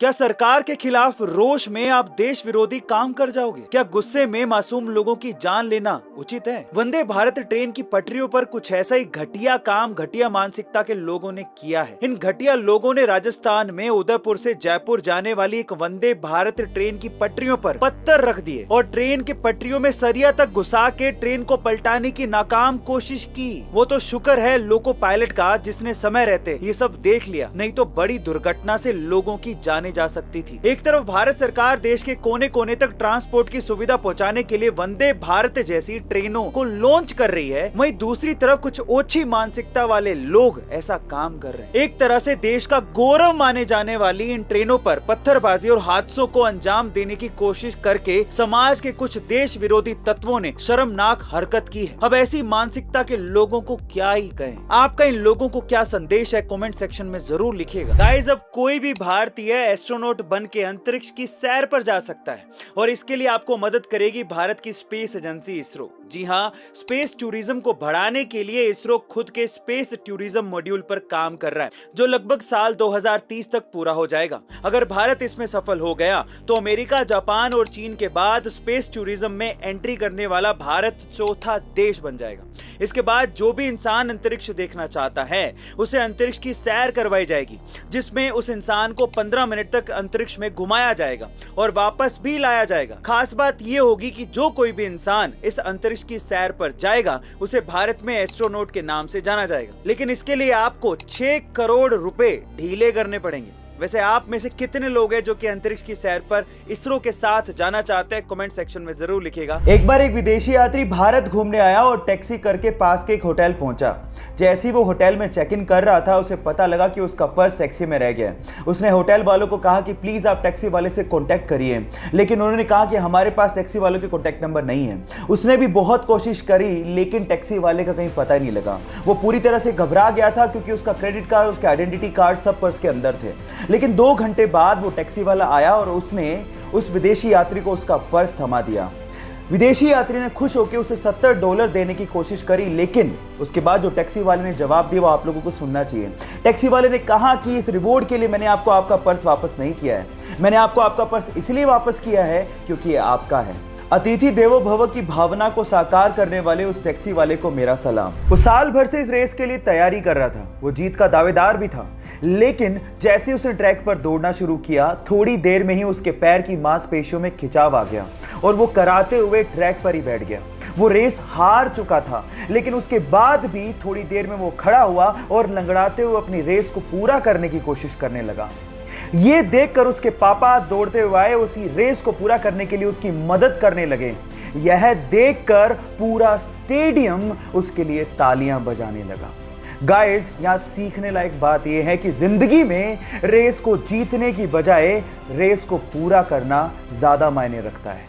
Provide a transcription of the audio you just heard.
क्या सरकार के खिलाफ रोष में आप देश विरोधी काम कर जाओगे? क्या गुस्से में मासूम लोगों की जान लेना उचित है? वंदे भारत ट्रेन की पटरियों पर कुछ ऐसा ही घटिया काम घटिया मानसिकता के लोगों ने किया है। इन घटिया लोगों ने राजस्थान में उदयपुर से जयपुर जाने वाली एक वंदे भारत ट्रेन की पटरियों पर पत्थर रख दिए और ट्रेन के पटरियों में सरिया तक घुसा के ट्रेन को पलटाने की नाकाम कोशिश की। वो तो शुक्र है लोको पायलट का जिसने समय रहते ये सब देख लिया, नहीं तो बड़ी दुर्घटना से लोगों की जान जा सकती थी। एक तरफ भारत सरकार देश के कोने कोने तक ट्रांसपोर्ट की सुविधा पहुंचाने के लिए वंदे भारत जैसी ट्रेनों को लॉन्च कर रही है, वहीं दूसरी तरफ कुछ ओछी मानसिकता वाले लोग ऐसा काम कर रहे हैं। एक तरह से देश का गौरव माने जाने वाली इन ट्रेनों पर पत्थरबाजी और हादसों को अंजाम देने की कोशिश करके समाज के कुछ देश विरोधी तत्वों ने शर्मनाक हरकत की है। अब ऐसी मानसिकता के लोगों को क्या ही कहें। आपका इन लोगों को क्या संदेश है कमेंट सेक्शन में जरूर लिखिएगा। गाइस, अब कोई भी भारतीय एस्ट्रोनॉट बन के अंतरिक्ष की सैर पर जा सकता है और इसके लिए आपको मदद करेगी भारत की स्पेस एजेंसी इसरो। जी हाँ, स्पेस टूरिज्म को बढ़ाने के लिए इसरो खुद के स्पेस टूरिज्म मॉड्यूल पर काम कर रहा है, जो लगभग साल 2030 तक पूरा हो जाएगा। अगर भारत इसमें सफल हो गया तो अमेरिका, जापान और चीन के बाद स्पेस टूरिज्म में एंट्री करने वाला भारत चौथा देश बन जाएगा। इसके बाद जो भी इंसान अंतरिक्ष देखना चाहता है उसे अंतरिक्ष की सैर करवाई जाएगी, जिसमें उस इंसान को 15 मिनट तक अंतरिक्ष में घुमाया जाएगा और वापस भी लाया जाएगा। खास बात यह होगी कि जो कोई भी इंसान इस अंतरिक्ष की सैर पर जाएगा उसे भारत में एस्ट्रोनॉट के नाम से जाना जाएगा। लेकिन इसके लिए आपको 6 करोड़ रुपए ढीले करने पड़ेंगे। वैसे आप में से कितने लोग हैं जो कि अंतरिक्ष की सैर पर इसरो के साथ जाना चाहते हैं? कमेंट सेक्शन में जरूर लिखिएगा। एक बार एक विदेशी यात्री भारत घूमने आया और टैक्सी करके पास के एक होटल पहुंचा। जैसे ही वो होटल में चेक इन कर रहा था उसे पता लगा कि उसका पर्स टैक्सी में रह गया है। उसने होटल वालों को कहा कि प्लीज आप टैक्सी वाले से कॉन्टेक्ट करिए, लेकिन उन्होंने कहा कि हमारे पास टैक्सी वालों के कॉन्टेक्ट नंबर नहीं है। उसने भी बहुत कोशिश करी लेकिन टैक्सी वाले का कहीं पता ही नहीं लगा। वो पूरी तरह से घबरा गया था क्योंकि उसका क्रेडिट कार्ड, उसके आइडेंटिटी कार्ड सब पर्स के अंदर थे। लेकिन 2 घंटे बाद वो टैक्सी वाला आया और उसने उस विदेशी यात्री को उसका पर्स थमा दिया। विदेशी यात्री ने खुश होकर उसे $70 देने की कोशिश करी, लेकिन उसके बाद जो टैक्सी वाले ने जवाब दिया वो आप लोगों को सुनना चाहिए। टैक्सी वाले ने कहा कि इस रिवॉर्ड के लिए मैंने आपको आपका पर्स वापस नहीं किया है, मैंने आपको आपका पर्स इसलिए वापस किया है क्योंकि ये आपका है। अतिथि देवो भव की भावना को साकार करने वाले उस टैक्सी वाले को मेरा सलाम। वो साल भर से इस रेस के लिए तैयारी कर रहा था, वो जीत का दावेदार भी था, लेकिन जैसे उसने ट्रैक पर दौड़ना शुरू किया थोड़ी देर में ही उसके पैर की मांसपेशियों में खिंचाव आ गया और वो कराते हुए ट्रैक पर ही बैठ गया। वो रेस हार चुका था, लेकिन उसके बाद भी थोड़ी देर में वो खड़ा हुआ और लंगड़ाते हुए अपनी रेस को पूरा करने की कोशिश करने लगा। ये देखकर उसके पापा दौड़ते हुए आए, उसी रेस को पूरा करने के लिए उसकी मदद करने लगे। यह देखकर पूरा स्टेडियम उसके लिए तालियां बजाने लगा। गाइस, यहां सीखने लायक बात यह है कि जिंदगी में रेस को जीतने की बजाय रेस को पूरा करना ज्यादा मायने रखता है।